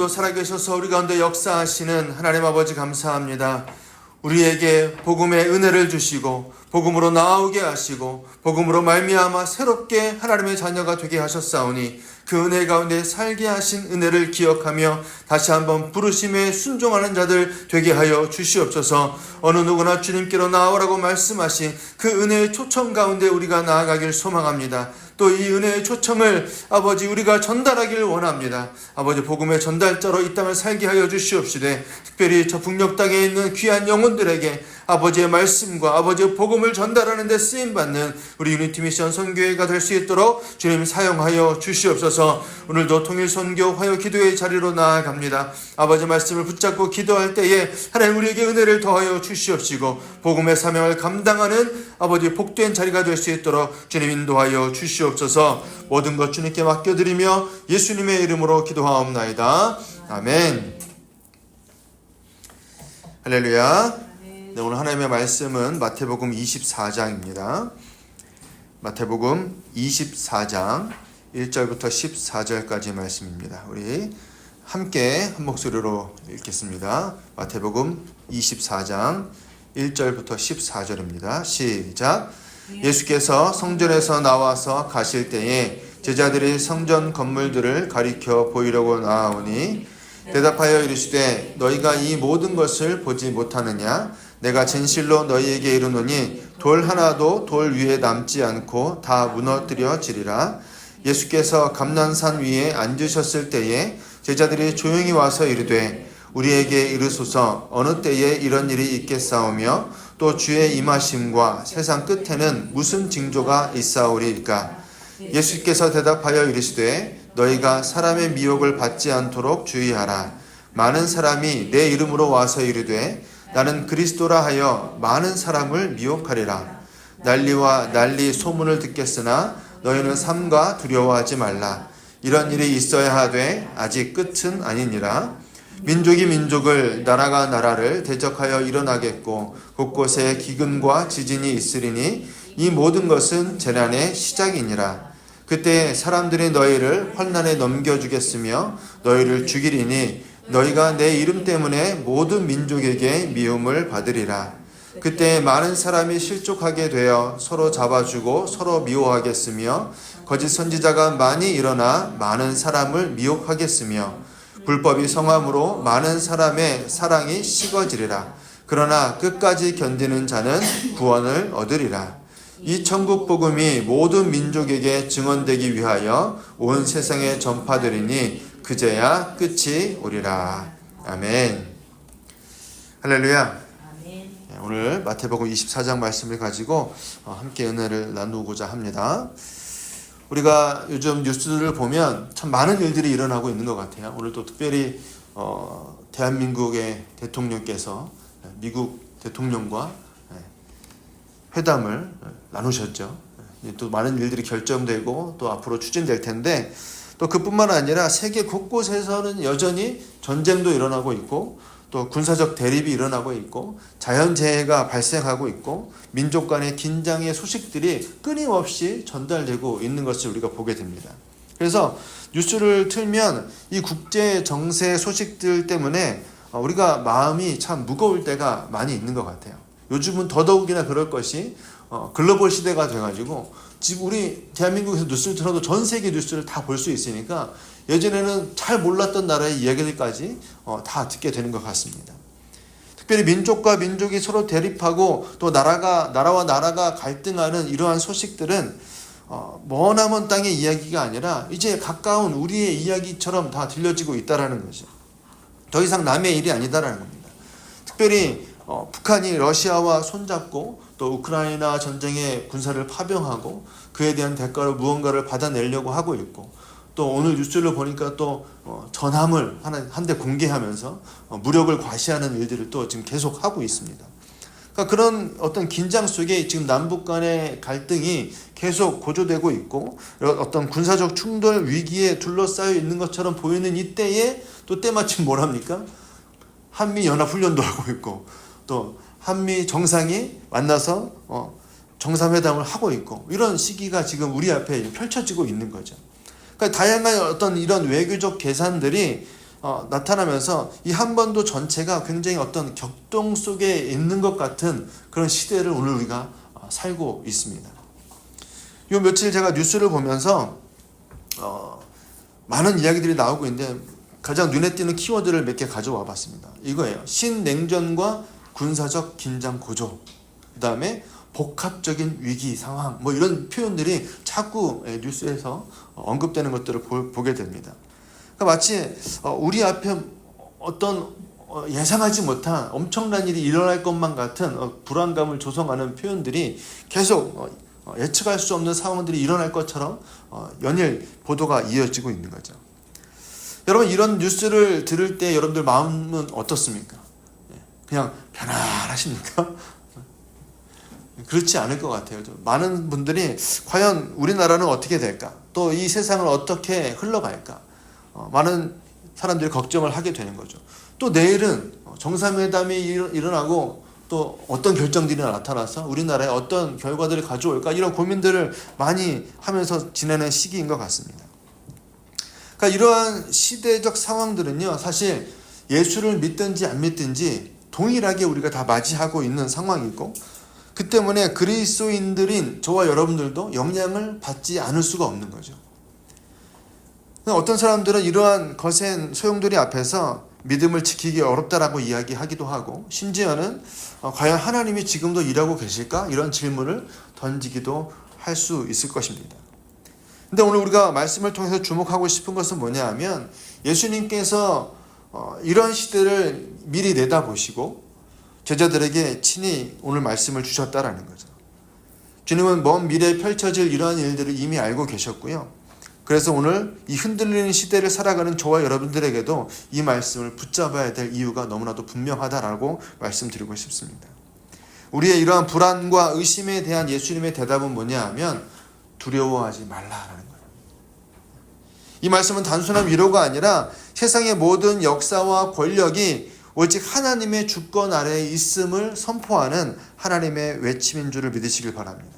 오늘도 살아계셔서 우리 가운데 역사하시는 하나님 아버지 감사합니다. 우리에게 복음의 은혜를 주시고 복음으로 나오게 하시고 복음으로 말미암아 새롭게 하나님의 자녀가 되게 하셨사오니 그 은혜 가운데 살게 하신 은혜를 기억하며 다시 한번 부르심에 순종하는 자들 되게 하여 주시옵소서. 어느 누구나 주님께로 나오라고 말씀하신 그 은혜의 초청 가운데 우리가 나아가길 소망합니다. 또 이 은혜의 초청을 아버지 우리가 전달하길 원합니다. 아버지 복음의 전달자로 이 땅을 살게 하여 주시옵시되 특별히 저 북녘 땅에 있는 귀한 영혼들에게 아버지의 말씀과 아버지의 복음을 전달하는 데 쓰임받는 우리 유니티 미션 선교회가 될 수 있도록 주님 사용하여 주시옵소서. 오늘도 통일 선교 화요 기도의 자리로 나아갑니다. 아버지 말씀을 붙잡고 기도할 때에 하나님 우리에게 은혜를 더하여 주시옵시고 복음의 사명을 감당하는 아버지 복된 자리가 될 수 있도록 주님 인도하여 주시옵소서. 모든 것 주님께 맡겨드리며 예수님의 이름으로 기도하옵나이다. 아멘. 할렐루야. 네, 오늘 하나님의 말씀은 마태복음 24장입니다. 마태복음 24장 1절부터 14절까지 말씀입니다. 우리 함께 한 목소리로 읽겠습니다. 마태복음 24장 1절부터 14절입니다. 시작. 예수께서 성전에서 나와서 가실 때에 제자들이 성전 건물들을 가리켜 보이려고 나아오니 대답하여 이르시되 너희가 이 모든 것을 보지 못하느냐? 내가 진실로 너희에게 이르노니 돌 하나도 돌 위에 남지 않고 다 무너뜨려지리라. 예수께서 감난산 위에 앉으셨을 때에 제자들이 조용히 와서 이르되 우리에게 이르소서 어느 때에 이런 일이 있겠사오며 또 주의 임하심과 세상 끝에는 무슨 징조가 있사오리이까? 예수께서 대답하여 이르시되 너희가 사람의 미혹을 받지 않도록 주의하라. 많은 사람이 내 이름으로 와서 이르되 나는 그리스도라 하여 많은 사람을 미혹하리라. 난리와 난리 소문을 듣겠으나 너희는 삼가 두려워하지 말라. 이런 일이 있어야 하되 아직 끝은 아니니라. 민족이 민족을 나라가 나라를 대적하여 일어나겠고 곳곳에 기근과 지진이 있으리니 이 모든 것은 재난의 시작이니라. 그때 사람들이 너희를 환난에 넘겨주겠으며 너희를 죽이리니 너희가 내 이름 때문에 모든 민족에게 미움을 받으리라. 그때 많은 사람이 실족하게 되어 서로 잡아주고 서로 미워하겠으며 거짓 선지자가 많이 일어나 많은 사람을 미혹하겠으며 불법이 성함으로 많은 사람의 사랑이 식어지리라. 그러나 끝까지 견디는 자는 구원을 얻으리라. 이 천국 복음이 모든 민족에게 증언되기 위하여 온 세상에 전파되리니 그제야 끝이 오리라. 아멘. 할렐루야. 아멘. 오늘 마태복음 24장 말씀을 가지고 함께 은혜를 나누고자 합니다. 우리가 요즘 뉴스를 보면 참 많은 일들이 일어나고 있는 것 같아요. 오늘 또 특별히 대한민국의 대통령께서 미국 대통령과 회담을 나누셨죠. 또 많은 일들이 결정되고 또 앞으로 추진될 텐데 또 그뿐만 아니라 세계 곳곳에서는 여전히 전쟁도 일어나고 있고 또 군사적 대립이 일어나고 있고 자연재해가 발생하고 있고 민족 간의 긴장의 소식들이 끊임없이 전달되고 있는 것을 우리가 보게 됩니다. 그래서 뉴스를 틀면 이 국제 정세 소식들 때문에 우리가 마음이 참 무거울 때가 많이 있는 것 같아요. 요즘은 더더욱이나 그럴 것이 글로벌 시대가 돼가지고 지금 우리 대한민국에서 뉴스를 틀어도 전 세계 뉴스를 다 볼 수 있으니까 예전에는 잘 몰랐던 나라의 이야기들까지 다 듣게 되는 것 같습니다. 특별히 민족과 민족이 서로 대립하고 또 나라와 나라가 갈등하는 이러한 소식들은 머나먼 땅의 이야기가 아니라 이제 가까운 우리의 이야기처럼 다 들려지고 있다는 거죠. 더 이상 남의 일이 아니다라는 겁니다. 특별히 북한이 러시아와 손잡고 또 우크라이나 전쟁에 군사를 파병하고 그에 대한 대가로 무언가를 받아내려고 하고 있고 또 오늘 뉴스를 보니까 또 전함을 한 대 공개하면서 무력을 과시하는 일들을 또 지금 계속 하고 있습니다. 그러니까 그런 어떤 긴장 속에 지금 남북 간의 갈등이 계속 고조되고 있고 어떤 군사적 충돌 위기에 둘러싸여 있는 것처럼 보이는 이때에 또 때마침 뭐랍니까? 한미 연합훈련도 하고 있고 또 한미 정상이 만나서 정상회담을 하고 있고 이런 시기가 지금 우리 앞에 펼쳐지고 있는 거죠. 그러니까 다양한 어떤 이런 외교적 계산들이 나타나면서 이 한반도 전체가 굉장히 어떤 격동 속에 있는 것 같은 그런 시대를 오늘 우리가 살고 있습니다. 요 며칠 제가 뉴스를 보면서 많은 이야기들이 나오고 있는데 가장 눈에 띄는 키워드를 몇 개 가져와 봤습니다. 이거예요. 신냉전과 군사적 긴장 고조, 그 다음에 복합적인 위기 상황, 뭐 이런 표현들이 자꾸 뉴스에서 언급되는 것들을 보게 됩니다. 그러니까 마치 우리 앞에 어떤 예상하지 못한 엄청난 일이 일어날 것만 같은 불안감을 조성하는 표현들이 계속 예측할 수 없는 상황들이 일어날 것처럼 연일 보도가 이어지고 있는 거죠. 여러분, 이런 뉴스를 들을 때 여러분들 마음은 어떻습니까? 그냥 편안하십니까? 그렇지 않을 것 같아요. 많은 분들이 과연 우리나라는 어떻게 될까? 또 이 세상은 어떻게 흘러갈까? 많은 사람들이 걱정을 하게 되는 거죠. 또 내일은 정상회담이 일어나고 또 어떤 결정들이 나타나서 우리나라에 어떤 결과들을 가져올까? 이런 고민들을 많이 하면서 지내는 시기인 것 같습니다. 그러니까 이러한 시대적 상황들은요, 사실 예수를 믿든지 안 믿든지 동일하게 우리가 다 맞이하고 있는 상황이고, 그 때문에 그리스도인들인 저와 여러분들도 영향을 받지 않을 수가 없는 거죠. 어떤 사람들은 이러한 거센 소용돌이 앞에서 믿음을 지키기 어렵다라고 이야기하기도 하고, 심지어는 과연 하나님이 지금도 일하고 계실까? 이런 질문을 던지기도 할 수 있을 것입니다. 근데 오늘 우리가 말씀을 통해서 주목하고 싶은 것은 뭐냐 하면, 예수님께서 이런 시대를 미리 내다보시고 제자들에게 친히 오늘 말씀을 주셨다라는 거죠. 주님은 먼 미래에 펼쳐질 이러한 일들을 이미 알고 계셨고요. 그래서 오늘 이 흔들리는 시대를 살아가는 저와 여러분들에게도 이 말씀을 붙잡아야 될 이유가 너무나도 분명하다라고 말씀드리고 싶습니다. 우리의 이러한 불안과 의심에 대한 예수님의 대답은 뭐냐 하면 두려워하지 말라라는 거예요. 이 말씀은 단순한 위로가 아니라 세상의 모든 역사와 권력이 오직 하나님의 주권 아래에 있음을 선포하는 하나님의 외침인 줄을 믿으시길 바랍니다.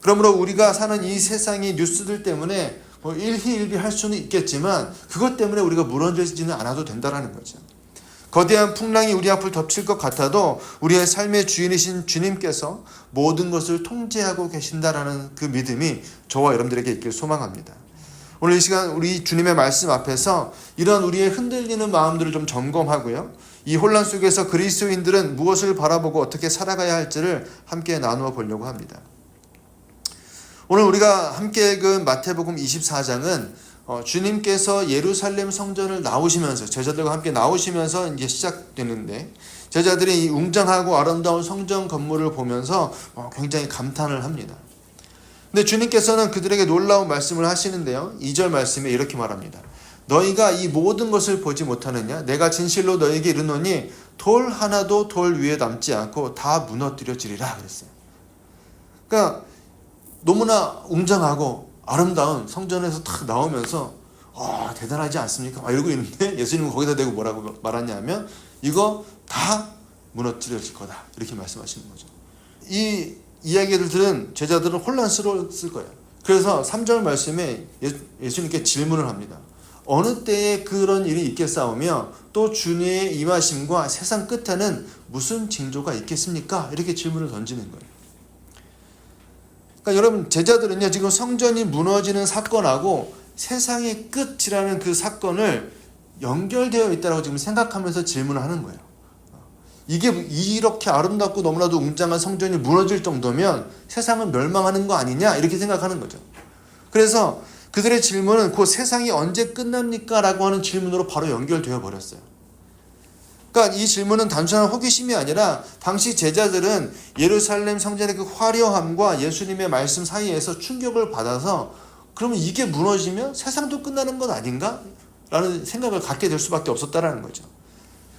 그러므로 우리가 사는 이 세상의 뉴스들 때문에 일희일비할 수는 있겠지만 그것 때문에 우리가 무너지지는 않아도 된다는 거죠. 거대한 풍랑이 우리 앞을 덮칠 것 같아도 우리의 삶의 주인이신 주님께서 모든 것을 통제하고 계신다라는 그 믿음이 저와 여러분들에게 있길 소망합니다. 오늘 이 시간 우리 주님의 말씀 앞에서 이런 우리의 흔들리는 마음들을 좀 점검하고요, 이 혼란 속에서 그리스도인들은 무엇을 바라보고 어떻게 살아가야 할지를 함께 나누어 보려고 합니다. 오늘 우리가 함께 읽은 마태복음 24장은 주님께서 예루살렘 성전을 나오시면서, 제자들과 함께 나오시면서 이제 시작되는데, 제자들이 이 웅장하고 아름다운 성전 건물을 보면서 굉장히 감탄을 합니다. 근데 주님께서는 그들에게 놀라운 말씀을 하시는데요, 2절 말씀에 이렇게 말합니다. 너희가 이 모든 것을 보지 못하느냐? 내가 진실로 너희에게 이르노니 돌 하나도 돌 위에 남지 않고 다 무너뜨려지리라 그랬어요. 그러니까 너무나 웅장하고 아름다운 성전에서 탁 나오면서 대단하지 않습니까? 막 이러고 있는데 예수님은 거기다 대고 뭐라고 말하냐면 이거 다 무너뜨려질 거다, 이렇게 말씀하시는 거죠. 이 이야기를 들은 제자들은 혼란스러웠을 거예요. 그래서 3절 말씀에 예수님께 질문을 합니다. 어느 때에 그런 일이 있겠사오며 또 주님의 임하심과 세상 끝에는 무슨 징조가 있겠습니까? 이렇게 질문을 던지는 거예요. 그러니까 여러분, 제자들은요, 지금 성전이 무너지는 사건하고 세상의 끝이라는 그 사건을 연결되어 있다고 지금 생각하면서 질문을 하는 거예요. 이게 이렇게 아름답고 너무나도 웅장한 성전이 무너질 정도면 세상은 멸망하는 거 아니냐, 이렇게 생각하는 거죠. 그래서 그들의 질문은 그 세상이 언제 끝납니까? 라고 하는 질문으로 바로 연결되어 버렸어요. 그러니까 이 질문은 단순한 호기심이 아니라 당시 제자들은 예루살렘 성전의 그 화려함과 예수님의 말씀 사이에서 충격을 받아서, 그러면 이게 무너지면 세상도 끝나는 것 아닌가? 라는 생각을 갖게 될 수밖에 없었다는 거죠.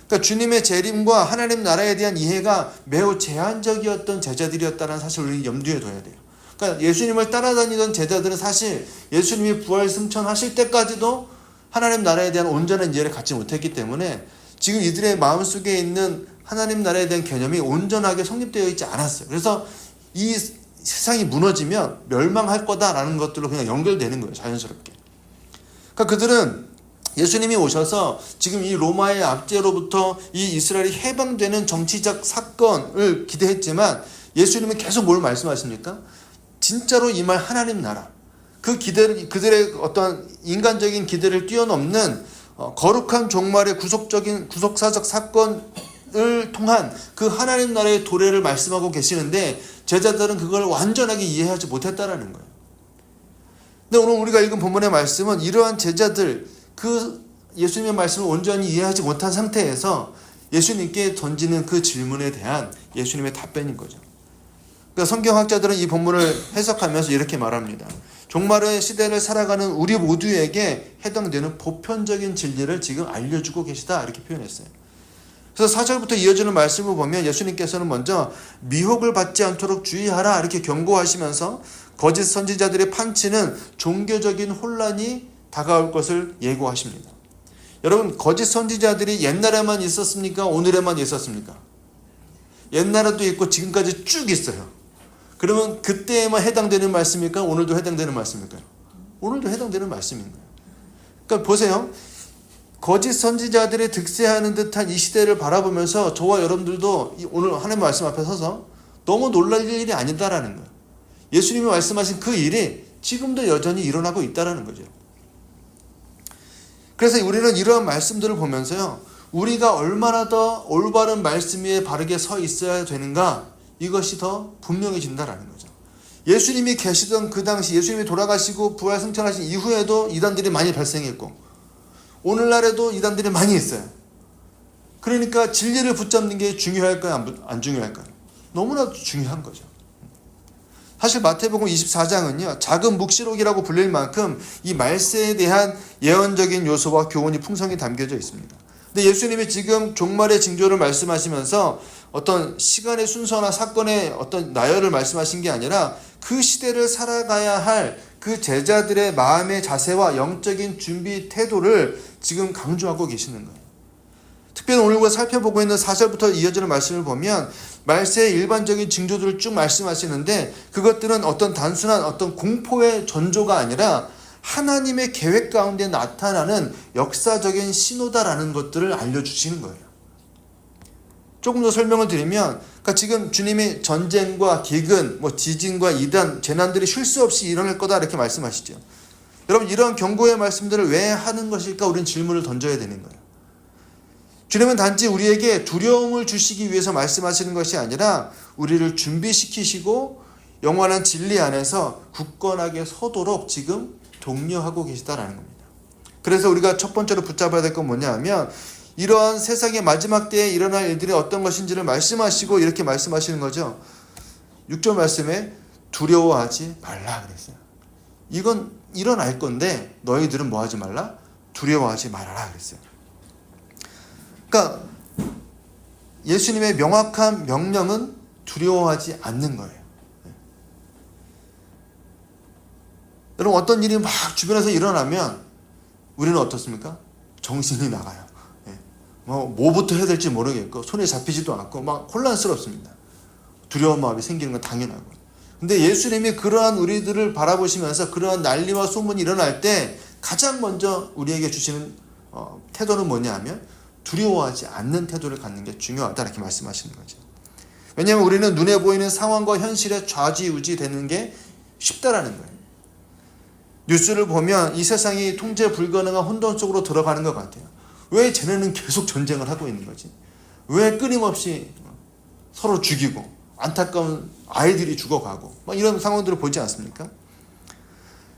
그러니까 주님의 재림과 하나님 나라에 대한 이해가 매우 제한적이었던 제자들이었다는 사실을 우리 염두에 둬야 돼요. 그러니까 예수님을 따라다니던 제자들은 사실 예수님이 부활 승천하실 때까지도 하나님 나라에 대한 온전한 이해를 갖지 못했기 때문에 지금 이들의 마음속에 있는 하나님 나라에 대한 개념이 온전하게 성립되어 있지 않았어요. 그래서 이 세상이 무너지면 멸망할 거다라는 것들로 그냥 연결되는 거예요, 자연스럽게. 그러니까 그들은 예수님이 오셔서 지금 이 로마의 압제로부터 이 이스라엘이 해방되는 정치적 사건을 기대했지만 예수님은 계속 뭘 말씀하십니까? 진짜로 임할 하나님 나라, 그 기대를, 그들의 어떤 인간적인 기대를 뛰어넘는 거룩한 종말의 구속사적 사건을 통한 그 하나님 나라의 도래를 말씀하고 계시는데 제자들은 그걸 완전하게 이해하지 못했다라는 거예요. 근데 오늘 우리가 읽은 본문의 말씀은 이러한 제자들, 그 예수님의 말씀을 온전히 이해하지 못한 상태에서 예수님께 던지는 그 질문에 대한 예수님의 답변인 거죠. 그러니까 성경학자들은 이 본문을 해석하면서 이렇게 말합니다. 종말의 시대를 살아가는 우리 모두에게 해당되는 보편적인 진리를 지금 알려주고 계시다, 이렇게 표현했어요. 그래서 4절부터 이어지는 말씀을 보면 예수님께서는 먼저 미혹을 받지 않도록 주의하라, 이렇게 경고하시면서 거짓 선지자들의 판치는 종교적인 혼란이 다가올 것을 예고하십니다. 여러분, 거짓 선지자들이 옛날에만 있었습니까? 오늘에만 있었습니까? 옛날에도 있고 지금까지 쭉 있어요. 그러면 그때에만 해당되는 말씀입니까? 오늘도 해당되는 말씀입니까? 오늘도 해당되는 말씀인 거예요. 그러니까 보세요. 거짓 선지자들이 득세하는 듯한 이 시대를 바라보면서 저와 여러분들도 오늘 하나님의 말씀 앞에 서서 너무 놀랄 일이 아니다라는 거예요. 예수님이 말씀하신 그 일이 지금도 여전히 일어나고 있다라는 거죠. 그래서 우리는 이러한 말씀들을 보면서요, 우리가 얼마나 더 올바른 말씀 위에 바르게 서 있어야 되는가, 이것이 더 분명해진다라는 거죠. 예수님이 계시던 그 당시, 예수님이 돌아가시고 부활 승천하신 이후에도 이단들이 많이 발생했고 오늘날에도 이단들이 많이 있어요. 그러니까 진리를 붙잡는 게 중요할까요? 안 중요할까요? 너무나도 중요한 거죠. 사실 마태복음 24장은요, 작은 묵시록이라고 불릴 만큼 이 말세에 대한 예언적인 요소와 교훈이 풍성히 담겨져 있습니다. 근데 예수님이 지금 종말의 징조를 말씀하시면서 어떤 시간의 순서나 사건의 어떤 나열을 말씀하신 게 아니라 그 시대를 살아가야 할 그 제자들의 마음의 자세와 영적인 준비 태도를 지금 강조하고 계시는 거예요. 특별히 오늘 우리가 살펴보고 있는 4절부터 이어지는 말씀을 보면 말세의 일반적인 징조들을 쭉 말씀하시는데 그것들은 어떤 단순한 어떤 공포의 전조가 아니라 하나님의 계획 가운데 나타나는 역사적인 신호다라는 것들을 알려주시는 거예요. 조금 더 설명을 드리면, 그러니까 지금 주님이 전쟁과 기근, 지진과 이단, 재난들이 쉴 새 없이 일어날 거다, 이렇게 말씀하시죠. 여러분, 이런 경고의 말씀들을 왜 하는 것일까? 우리는 질문을 던져야 되는 거예요. 주님은 단지 우리에게 두려움을 주시기 위해서 말씀하시는 것이 아니라 우리를 준비시키시고 영원한 진리 안에서 굳건하게 서도록 지금 독려하고 계시다라는 겁니다. 그래서 우리가 첫 번째로 붙잡아야 될 건 뭐냐 하면 이러한 세상의 마지막 때에 일어날 일들이 어떤 것인지를 말씀하시고 이렇게 말씀하시는 거죠. 6절 말씀에 두려워하지 말라 그랬어요. 이건 일어날 건데 너희들은 뭐 하지 말라? 두려워하지 말아라 그랬어요. 그러니까 예수님의 명확한 명령은 두려워하지 않는 거예요. 여러분, 어떤 일이 막 주변에서 일어나면 우리는 어떻습니까? 정신이 나가요. 뭐부터 해야 될지 모르겠고 손에 잡히지도 않고 막 혼란스럽습니다. 두려운 마음이 생기는 건 당연하고. 근데 예수님이 그러한 우리들을 바라보시면서 그러한 난리와 소문이 일어날 때 가장 먼저 우리에게 주시는 태도는 뭐냐 하면 두려워하지 않는 태도를 갖는 게 중요하다, 이렇게 말씀하시는 거죠. 왜냐하면 우리는 눈에 보이는 상황과 현실에 좌지우지 되는 게 쉽다라는 거예요. 뉴스를 보면 이 세상이 통제 불가능한 혼돈 속으로 들어가는 것 같아요. 왜 쟤네는 계속 전쟁을 하고 있는 거지? 왜 끊임없이 서로 죽이고 안타까운 아이들이 죽어가고 막 이런 상황들을 보지 않습니까?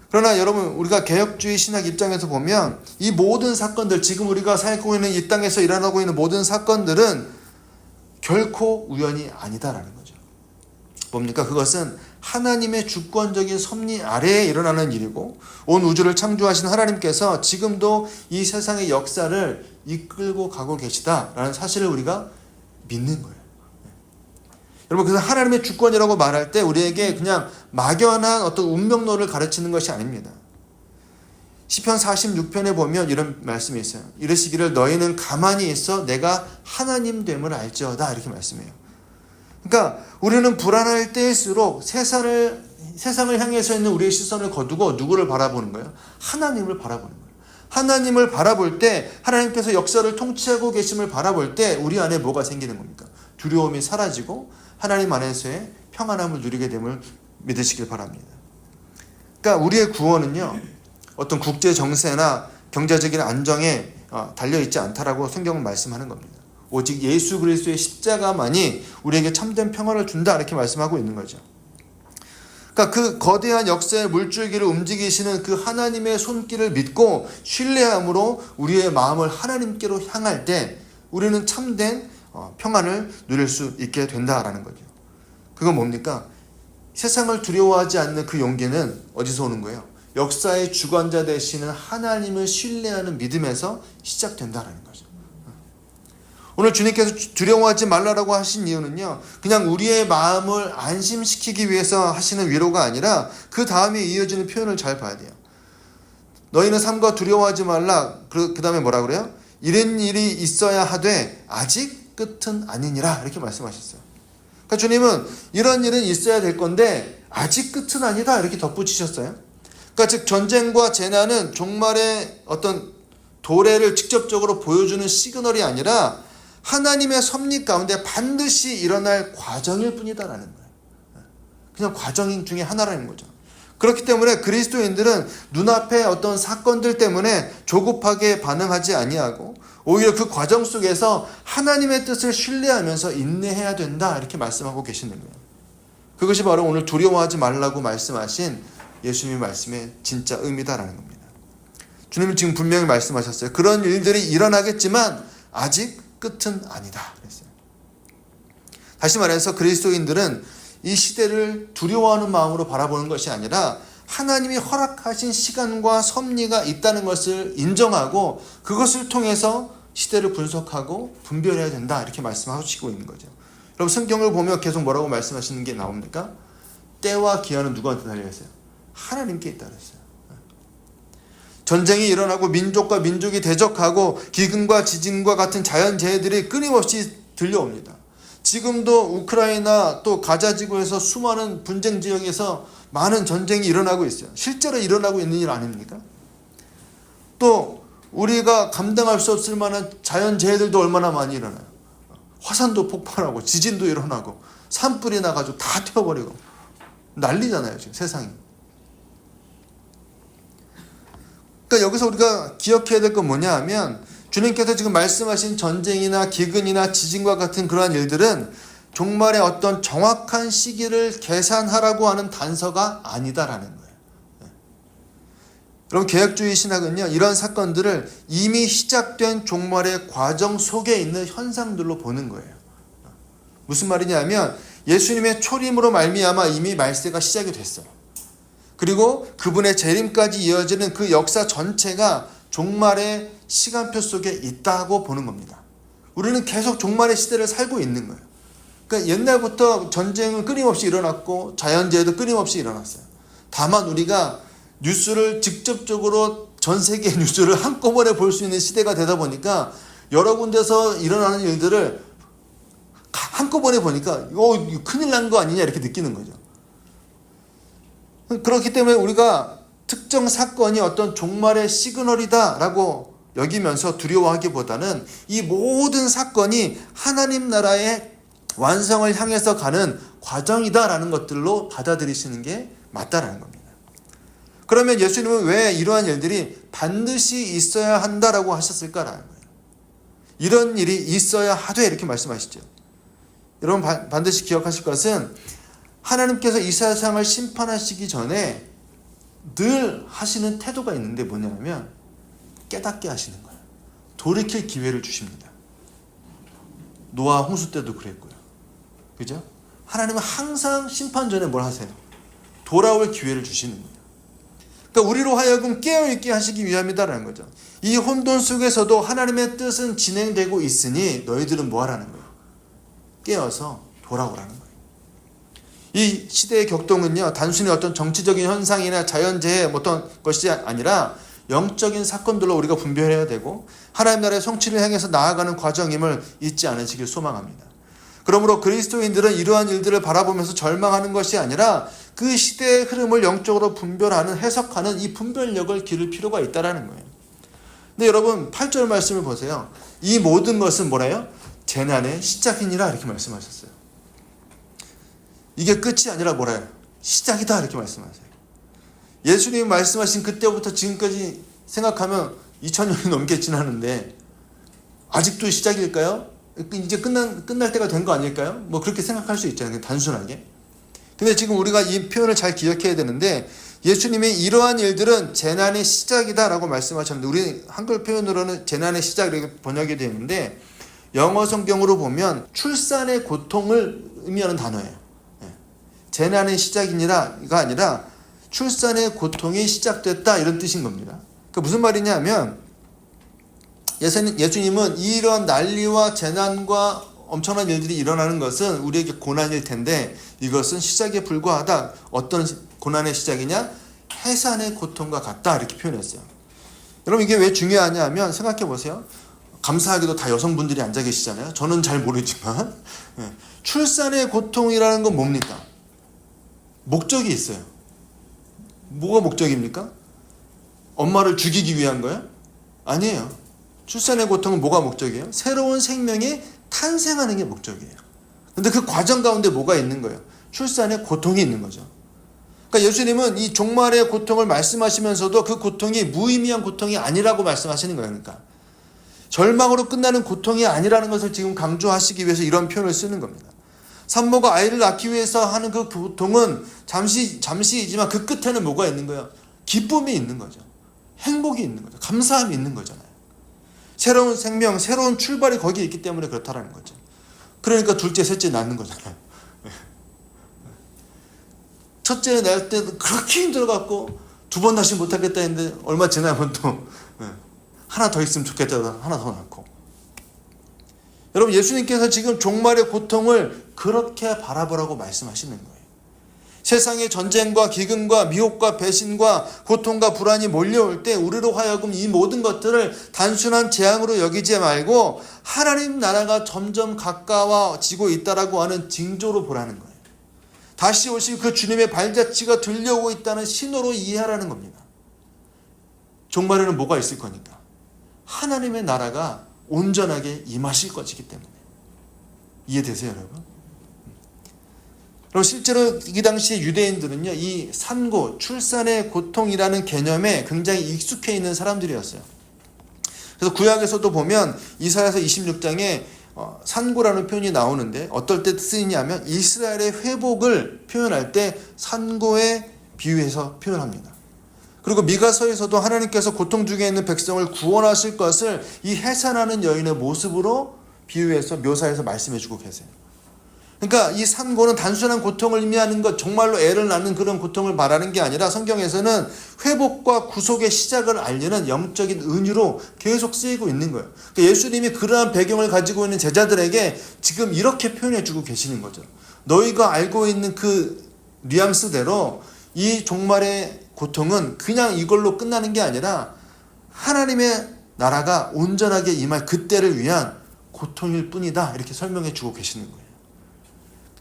그러나 여러분, 우리가 개혁주의 신학 입장에서 보면 이 모든 사건들, 지금 우리가 살고 있는 이 땅에서 일어나고 있는 모든 사건들은 결코 우연이 아니다라는 거죠. 뭡니까? 그것은 하나님의 주권적인 섭리 아래에 일어나는 일이고 온 우주를 창조하신 하나님께서 지금도 이 세상의 역사를 이끌고 가고 계시다라는 사실을 우리가 믿는 거예요. 여러분, 그래서 하나님의 주권이라고 말할 때 우리에게 그냥 막연한 어떤 운명론을 가르치는 것이 아닙니다. 시편 46편에 보면 이런 말씀이 있어요. 이르시기를 너희는 가만히 있어 내가 하나님 됨을 알지어다, 이렇게 말씀해요. 그러니까 우리는 불안할 때일수록 세상을 향해서 있는 우리의 시선을 거두고 누구를 바라보는 거예요? 하나님을 바라보는 거예요. 하나님을 바라볼 때, 하나님께서 역사를 통치하고 계심을 바라볼 때 우리 안에 뭐가 생기는 겁니까? 두려움이 사라지고 하나님 안에서의 평안함을 누리게 됨을 믿으시길 바랍니다. 그러니까 우리의 구원은요, 어떤 국제 정세나 경제적인 안정에 달려있지 않다라고 성경은 말씀하는 겁니다. 오직 예수 그리스도의 십자가만이 우리에게 참된 평안을 준다, 이렇게 말씀하고 있는 거죠. 그러니까 그 거대한 역사의 물줄기를 움직이시는 그 하나님의 손길을 믿고 신뢰함으로 우리의 마음을 하나님께로 향할 때 우리는 참된 평안을 누릴 수 있게 된다라는 거죠. 그건 뭡니까? 세상을 두려워하지 않는 그 용기는 어디서 오는 거예요? 역사의 주관자 되시는 하나님을 신뢰하는 믿음에서 시작된다라는 거죠. 오늘 주님께서 두려워하지 말라라고 하신 이유는요, 그냥 우리의 마음을 안심시키기 위해서 하시는 위로가 아니라 그 다음에 이어지는 표현을 잘 봐야 돼요. 너희는 삼가 두려워하지 말라. 그 다음에 뭐라 그래요? 이런 일이 있어야 하되 아직 끝은 아니니라, 이렇게 말씀하셨어요. 그러니까 주님은 이런 일은 있어야 될 건데 아직 끝은 아니다, 이렇게 덧붙이셨어요. 그러니까 즉 전쟁과 재난은 종말의 어떤 도래를 직접적으로 보여주는 시그널이 아니라 하나님의 섭리 가운데 반드시 일어날 과정일 뿐이다라는 거예요. 그냥 과정 중에 하나라는 거죠. 그렇기 때문에 그리스도인들은 눈앞의 어떤 사건들 때문에 조급하게 반응하지 아니하고 오히려 그 과정 속에서 하나님의 뜻을 신뢰하면서 인내해야 된다, 이렇게 말씀하고 계시는 거예요. 그것이 바로 오늘 두려워하지 말라고 말씀하신 예수님의 말씀의 진짜 의미다라는 겁니다. 주님은 지금 분명히 말씀하셨어요. 그런 일들이 일어나겠지만 아직 끝은 아니다 그랬어요. 다시 말해서 그리스도인들은 이 시대를 두려워하는 마음으로 바라보는 것이 아니라 하나님이 허락하신 시간과 섭리가 있다는 것을 인정하고 그것을 통해서 시대를 분석하고 분별해야 된다, 이렇게 말씀하시고 있는 거죠. 여러분 성경을 보면 계속 뭐라고 말씀하시는 게 나옵니까? 때와 기한은 누구한테 달려있어요? 하나님께 있다 그랬어요. 전쟁이 일어나고 민족과 민족이 대적하고 기근과 지진과 같은 자연재해들이 끊임없이 들려옵니다. 지금도 우크라이나 또 가자 지구에서 수많은 분쟁 지역에서 많은 전쟁이 일어나고 있어요. 실제로 일어나고 있는 일 아닙니까? 또 우리가 감당할 수 없을 만한 자연재해들도 얼마나 많이 일어나요. 화산도 폭발하고 지진도 일어나고 산불이 나가지고 다 태워버리고 난리잖아요, 지금 세상이. 그러니까 여기서 우리가 기억해야 될 건 뭐냐 하면 주님께서 지금 말씀하신 전쟁이나 기근이나 지진과 같은 그러한 일들은 종말의 어떤 정확한 시기를 계산하라고 하는 단서가 아니다라는 거예요. 여러분 개혁주의 신학은요, 이런 사건들을 이미 시작된 종말의 과정 속에 있는 현상들로 보는 거예요. 무슨 말이냐면 예수님의 초림으로 말미암아 이미 말세가 시작이 됐어요. 그리고 그분의 재림까지 이어지는 그 역사 전체가 종말의 시간표 속에 있다고 보는 겁니다. 우리는 계속 종말의 시대를 살고 있는 거예요. 그러니까 옛날부터 전쟁은 끊임없이 일어났고 자연재해도 끊임없이 일어났어요. 다만 우리가 뉴스를 직접적으로 전 세계의 뉴스를 한꺼번에 볼 수 있는 시대가 되다 보니까 여러 군데서 일어나는 일들을 한꺼번에 보니까 이거 큰일 난 거 아니냐, 이렇게 느끼는 거죠. 그렇기 때문에 우리가 특정 사건이 어떤 종말의 시그널이다라고 여기면서 두려워하기보다는 이 모든 사건이 하나님 나라의 완성을 향해서 가는 과정이다라는 것들로 받아들이시는 게 맞다라는 겁니다. 그러면 예수님은 왜 이러한 일들이 반드시 있어야 한다라고 하셨을까라는 거예요. 이런 일이 있어야 하되, 이렇게 말씀하시죠. 여러분 반드시 기억하실 것은 하나님께서 이 세상을 심판하시기 전에 늘 하시는 태도가 있는데 뭐냐면 깨닫게 하시는 거예요. 돌이킬 기회를 주십니다. 노아 홍수 때도 그랬고요. 그죠? 하나님은 항상 심판 전에 뭘 하세요? 돌아올 기회를 주시는 거예요. 그러니까 우리로 하여금 깨어있게 하시기 위함이다라는 거죠. 이 혼돈 속에서도 하나님의 뜻은 진행되고 있으니 너희들은 뭐 하라는 거예요? 깨어서 돌아오라는 거예요. 이 시대의 격동은요, 단순히 어떤 정치적인 현상이나 자연재해 어떤 것이 아니라 영적인 사건들로 우리가 분별해야 되고 하나님 나라의 성취를 향해서 나아가는 과정임을 잊지 않으시길 소망합니다. 그러므로 그리스도인들은 이러한 일들을 바라보면서 절망하는 것이 아니라 그 시대의 흐름을 영적으로 분별하는, 해석하는 이 분별력을 기를 필요가 있다는 거예요. 근데 여러분 8절 말씀을 보세요. 이 모든 것은 뭐래요? 재난의 시작이니라 이렇게 말씀하셨어요. 이게 끝이 아니라 뭐래요? 시작이다 이렇게 말씀하세요. 예수님이 말씀하신 그때부터 지금까지 생각하면 2000년이 넘게 지나는데 아직도 시작일까요? 이제 끝날 때가 된 거 아닐까요? 뭐 그렇게 생각할 수 있잖아요. 단순하게. 근데 지금 우리가 이 표현을 잘 기억해야 되는데 예수님이 이러한 일들은 재난의 시작이다라고 말씀하셨는데 우리 한글 표현으로는 재난의 시작 이렇게 번역이 되어 있는데 영어 성경으로 보면 출산의 고통을 의미하는 단어예요. 재난의 시작이니라가 아니라 출산의 고통이 시작됐다 이런 뜻인 겁니다. 그 무슨 말이냐면 예수님은 이런 난리와 재난과 엄청난 일들이 일어나는 것은 우리에게 고난일 텐데 이것은 시작에 불과하다. 어떤 고난의 시작이냐? 해산의 고통과 같다 이렇게 표현했어요. 여러분 이게 왜 중요하냐 하면 생각해 보세요. 감사하게도 다 여성분들이 앉아 계시잖아요. 저는 잘 모르지만 출산의 고통이라는 건 뭡니까? 목적이 있어요. 뭐가 목적입니까? 엄마를 죽이기 위한 거예요? 아니에요. 출산의 고통은 뭐가 목적이에요? 새로운 생명이 탄생하는 게 목적이에요. 근데 그 과정 가운데 뭐가 있는 거예요? 출산의 고통이 있는 거죠. 그러니까 예수님은 이 종말의 고통을 말씀하시면서도 그 고통이 무의미한 고통이 아니라고 말씀하시는 거예요. 그러니까 절망으로 끝나는 고통이 아니라는 것을 지금 강조하시기 위해서 이런 표현을 쓰는 겁니다. 산모가 아이를 낳기 위해서 하는 그 고통은 잠시이지만 그 끝에는 뭐가 있는 거예요? 기쁨이 있는 거죠. 행복이 있는 거죠. 감사함이 있는 거잖아요. 새로운 생명, 새로운 출발이 거기에 있기 때문에 그렇다라는 거죠. 그러니까 둘째, 셋째 낳는 거잖아요. 첫째 낳을 때도 그렇게 힘들어갖고 두 번 다시 못하겠다 했는데 얼마 지나면 또 하나 더 있으면 좋겠다 하나 더 낳고. 여러분 예수님께서 지금 종말의 고통을 그렇게 바라보라고 말씀하시는 거예요. 세상의 전쟁과 기근과 미혹과 배신과 고통과 불안이 몰려올 때 우리로 하여금 이 모든 것들을 단순한 재앙으로 여기지 말고 하나님 나라가 점점 가까워지고 있다라고 하는 징조로 보라는 거예요. 다시 오실 그 주님의 발자취가 들려오고 있다는 신호로 이해하라는 겁니다. 종말에는 뭐가 있을 거니까? 하나님의 나라가 온전하게 임하실 것이기 때문에. 이해되세요, 여러분? 그리고 실제로 이 당시 유대인들은요, 이 산고, 출산의 고통이라는 개념에 굉장히 익숙해 있는 사람들이었어요. 그래서 구약에서도 보면 이사야서 26장에 산고라는 표현이 나오는데 어떨 때 쓰이냐면 이스라엘의 회복을 표현할 때 산고에 비유해서 표현합니다. 그리고 미가서에서도 하나님께서 고통 중에 있는 백성을 구원하실 것을 이 해산하는 여인의 모습으로 비유해서 묘사해서 말씀해주고 계세요. 그러니까 이 산고는 단순한 고통을 의미하는 것, 정말로 애를 낳는 그런 고통을 말하는 게 아니라 성경에서는 회복과 구속의 시작을 알리는 영적인 은유로 계속 쓰이고 있는 거예요. 그러니까 예수님이 그러한 배경을 가지고 있는 제자들에게 지금 이렇게 표현해주고 계시는 거죠. 너희가 알고 있는 그 뉘앙스대로 이 종말의 고통은 그냥 이걸로 끝나는 게 아니라 하나님의 나라가 온전하게 임할 그때를 위한 고통일 뿐이다. 이렇게 설명해 주고 계시는 거예요.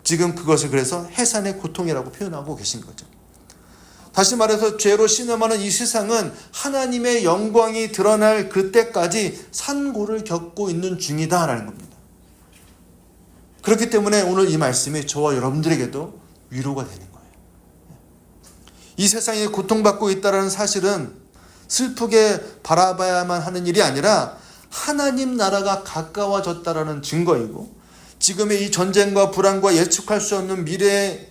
지금 그것을 그래서 해산의 고통이라고 표현하고 계신 거죠. 다시 말해서 죄로 신음하는 이 세상은 하나님의 영광이 드러날 그때까지 산고를 겪고 있는 중이다라는 겁니다. 그렇기 때문에 오늘 이 말씀이 저와 여러분들에게도 위로가 되는 거예요. 이 세상에 고통받고 있다는 사실은 슬프게 바라봐야만 하는 일이 아니라 하나님 나라가 가까워졌다라는 증거이고 지금의 이 전쟁과 불안과 예측할 수 없는 미래에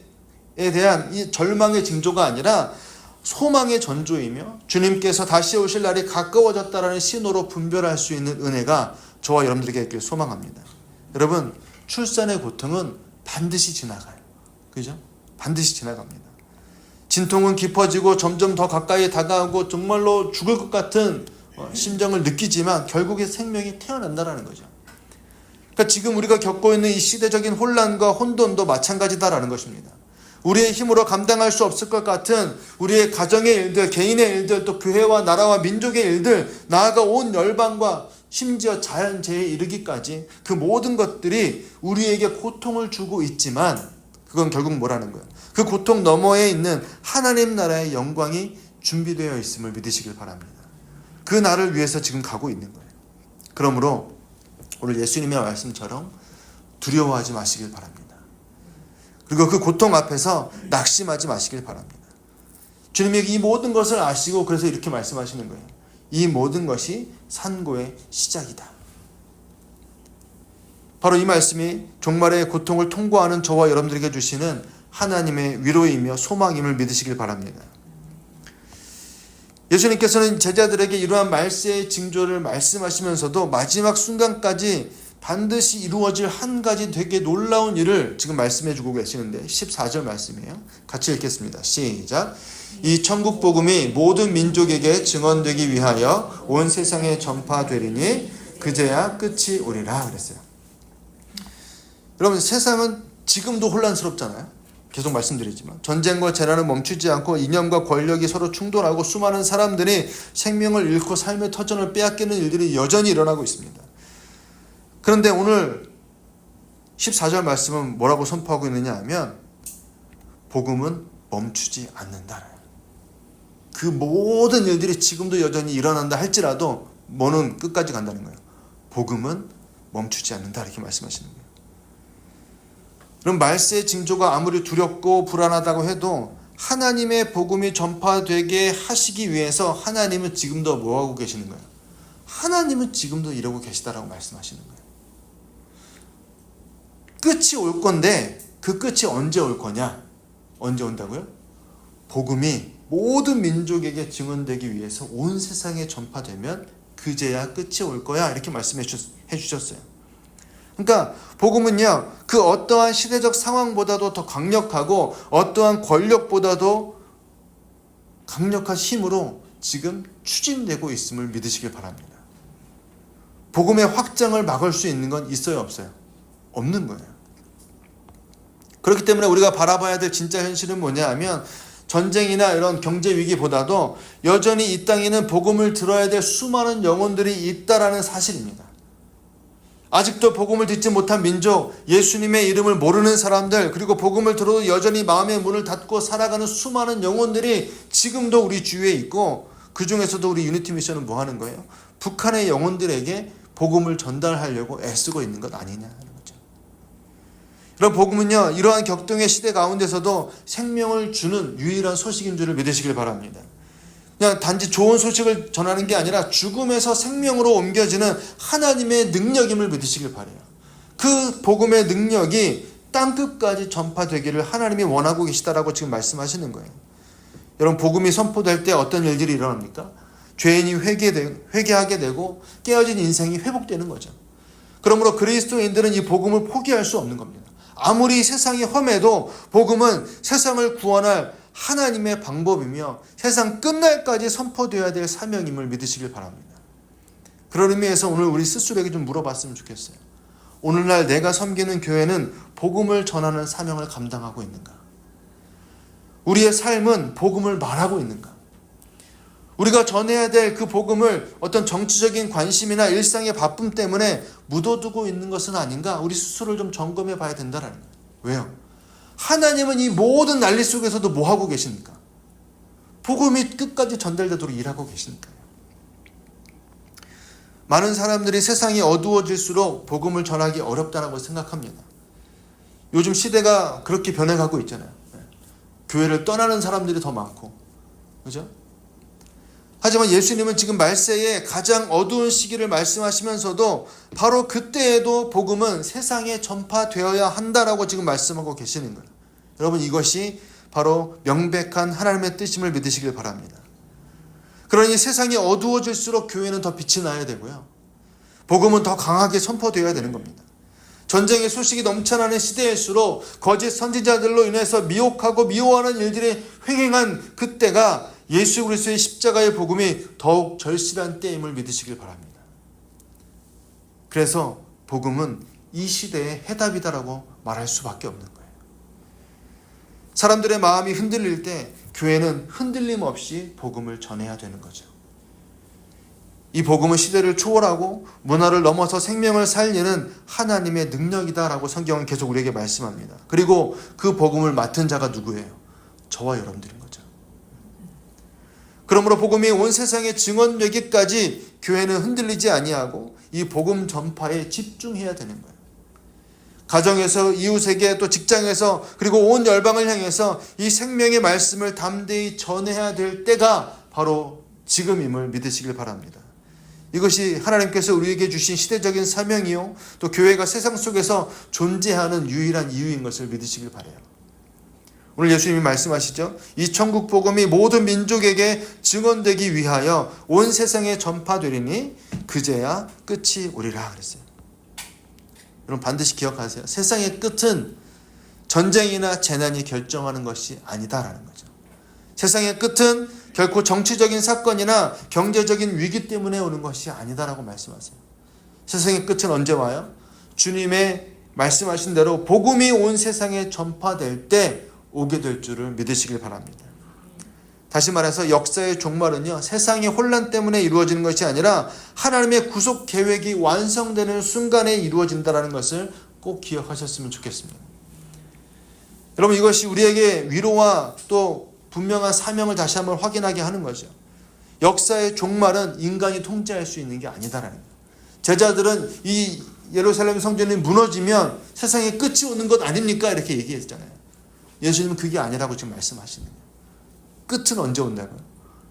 대한 이 절망의 징조가 아니라 소망의 전조이며 주님께서 다시 오실 날이 가까워졌다라는 신호로 분별할 수 있는 은혜가 저와 여러분들에게 있길 소망합니다. 여러분, 출산의 고통은 반드시 지나가요. 그죠? 반드시 지나갑니다. 진통은 깊어지고 점점 더 가까이 다가오고 정말로 죽을 것 같은 심정을 느끼지만 결국에 생명이 태어난다라는 거죠. 그러니까 지금 우리가 겪고 있는 이 시대적인 혼란과 혼돈도 마찬가지다라는 것입니다. 우리의 힘으로 감당할 수 없을 것 같은 우리의 가정의 일들, 개인의 일들, 또 교회와 나라와 민족의 일들, 나아가 온 열방과 심지어 자연재해에 이르기까지 그 모든 것들이 우리에게 고통을 주고 있지만 그건 결국 뭐라는 거예요? 그 고통 너머에 있는 하나님 나라의 영광이 준비되어 있음을 믿으시길 바랍니다. 그 날을 위해서 지금 가고 있는 거예요. 그러므로 오늘 예수님의 말씀처럼 두려워하지 마시길 바랍니다. 그리고 그 고통 앞에서 낙심하지 마시길 바랍니다. 주님이 이 모든 것을 아시고 그래서 이렇게 말씀하시는 거예요. 이 모든 것이 산고의 시작이다. 바로 이 말씀이 종말의 고통을 통과하는 저와 여러분들에게 주시는 하나님의 위로이며 소망임을 믿으시길 바랍니다. 예수님께서는 제자들에게 이러한 말세의 징조를 말씀하시면서도 마지막 순간까지 반드시 이루어질 한 가지 되게 놀라운 일을 지금 말씀해 주고 계시는데 14절 말씀이에요. 같이 읽겠습니다. 시작. 이 천국 복음이 모든 민족에게 증언되기 위하여 온 세상에 전파되리니 그제야 끝이 오리라 그랬어요. 여러분, 세상은 지금도 혼란스럽잖아요. 계속 말씀드리지만 전쟁과 재난은 멈추지 않고 이념과 권력이 서로 충돌하고 수많은 사람들이 생명을 잃고 삶의 터전을 빼앗기는 일들이 여전히 일어나고 있습니다. 그런데 오늘 14절 말씀은 뭐라고 선포하고 있느냐 하면 복음은 멈추지 않는다. 그 모든 일들이 지금도 여전히 일어난다 할지라도 뭐는 끝까지 간다는 거예요. 복음은 멈추지 않는다 이렇게 말씀하시는 거예요. 그럼 말세의 징조가 아무리 두렵고 불안하다고 해도 하나님의 복음이 전파되게 하시기 위해서 하나님은 지금도 뭐하고 계시는 거예요? 하나님은 지금도 이러고 계시다라고 말씀하시는 거예요. 끝이 올 건데 그 끝이 언제 올 거냐? 언제 온다고요? 복음이 모든 민족에게 증언되기 위해서 온 세상에 전파되면 그제야 끝이 올 거야 이렇게 말씀해 주셨어요. 그러니까 복음은요, 그 어떠한 시대적 상황보다도 더 강력하고 어떠한 권력보다도 강력한 힘으로 지금 추진되고 있음을 믿으시길 바랍니다. 복음의 확장을 막을 수 있는 건 있어요, 없어요? 없는 거예요. 그렇기 때문에 우리가 바라봐야 될 진짜 현실은 뭐냐 하면 전쟁이나 이런 경제 위기보다도 여전히 이 땅에는 복음을 들어야 될 수많은 영혼들이 있다라는 사실입니다. 아직도 복음을 듣지 못한 민족, 예수님의 이름을 모르는 사람들, 그리고 복음을 들어도 여전히 마음의 문을 닫고 살아가는 수많은 영혼들이 지금도 우리 주위에 있고, 그 중에서도 우리 유니티 미션은 뭐 하는 거예요? 북한의 영혼들에게 복음을 전달하려고 애쓰고 있는 것 아니냐 하는 거죠. 여러분, 복음은요, 이러한 격동의 시대 가운데서도 생명을 주는 유일한 소식인 줄을 믿으시길 바랍니다. 그냥 단지 좋은 소식을 전하는 게 아니라 죽음에서 생명으로 옮겨지는 하나님의 능력임을 믿으시길 바라요. 그 복음의 능력이 땅끝까지 전파되기를 하나님이 원하고 계시다라고 지금 말씀하시는 거예요. 여러분, 복음이 선포될 때 어떤 일들이 일어납니까? 죄인이 회개하게 되고 깨어진 인생이 회복되는 거죠. 그러므로 그리스도인들은 이 복음을 포기할 수 없는 겁니다. 아무리 세상이 험해도 복음은 세상을 구원할 하나님의 방법이며 세상 끝날까지 선포되어야 될 사명임을 믿으시길 바랍니다. 그런 의미에서 오늘 우리 스스로에게 좀 물어봤으면 좋겠어요. 오늘날 내가 섬기는 교회는 복음을 전하는 사명을 감당하고 있는가? 우리의 삶은 복음을 말하고 있는가? 우리가 전해야 될 그 복음을 어떤 정치적인 관심이나 일상의 바쁨 때문에 묻어두고 있는 것은 아닌가? 우리 스스로를 좀 점검해 봐야 된다는 거예요. 왜요? 하나님은 이 모든 난리 속에서도 뭐 하고 계십니까? 복음이 끝까지 전달되도록 일하고 계시니까요. 많은 사람들이 세상이 어두워질수록 복음을 전하기 어렵다고 생각합니다. 요즘 시대가 그렇게 변해가고 있잖아요. 교회를 떠나는 사람들이 더 많고, 그죠? 하지만 예수님은 지금 말세에 가장 어두운 시기를 말씀하시면서도 바로 그때에도 복음은 세상에 전파되어야 한다라고 지금 말씀하고 계시는 거예요. 여러분, 이것이 바로 명백한 하나님의 뜻임을 믿으시길 바랍니다. 그러니 세상이 어두워질수록 교회는 더 빛이 나야 되고요. 복음은 더 강하게 선포되어야 되는 겁니다. 전쟁의 소식이 넘쳐나는 시대일수록 거짓 선지자들로 인해서 미혹하고 미워하는 일들이 횡행한 그때가 예수 그리스도의 십자가의 복음이 더욱 절실한 때임을 믿으시길 바랍니다. 그래서 복음은 이 시대의 해답이다라고 말할 수밖에 없는 거예요. 사람들의 마음이 흔들릴 때 교회는 흔들림 없이 복음을 전해야 되는 거죠. 이 복음은 시대를 초월하고 문화를 넘어서 생명을 살리는 하나님의 능력이다라고 성경은 계속 우리에게 말씀합니다. 그리고 그 복음을 맡은 자가 누구예요? 저와 여러분들인 거죠. 그러므로 복음이 온 세상에 증언되기까지 교회는 흔들리지 아니하고 이 복음 전파에 집중해야 되는 거예요. 가정에서, 이웃에게, 또 직장에서, 그리고 온 열방을 향해서 이 생명의 말씀을 담대히 전해야 될 때가 바로 지금임을 믿으시길 바랍니다. 이것이 하나님께서 우리에게 주신 시대적인 사명이요, 또 교회가 세상 속에서 존재하는 유일한 이유인 것을 믿으시길 바라요. 오늘 예수님이 말씀하시죠. 이 천국 복음이 모든 민족에게 증언되기 위하여 온 세상에 전파되리니 그제야 끝이 오리라 그랬어요. 여러분 반드시 기억하세요. 세상의 끝은 전쟁이나 재난이 결정하는 것이 아니다라는 거죠. 세상의 끝은 결코 정치적인 사건이나 경제적인 위기 때문에 오는 것이 아니다라고 말씀하세요. 세상의 끝은 언제 와요? 주님의 말씀하신 대로 복음이 온 세상에 전파될 때 오게 될 줄을 믿으시길 바랍니다. 다시 말해서 역사의 종말은요, 세상의 혼란 때문에 이루어지는 것이 아니라 하나님의 구속 계획이 완성되는 순간에 이루어진다는 것을 꼭 기억하셨으면 좋겠습니다. 여러분 이것이 우리에게 위로와 또 분명한 사명을 다시 한번 확인하게 하는 거죠. 역사의 종말은 인간이 통제할 수 있는 게 아니다라는 거예요. 제자들은 이 예루살렘 성전이 무너지면 세상의 끝이 오는 것 아닙니까? 이렇게 얘기했잖아요. 예수님은 그게 아니라고 지금 말씀하시는 거예요. 끝은 언제 온다고요?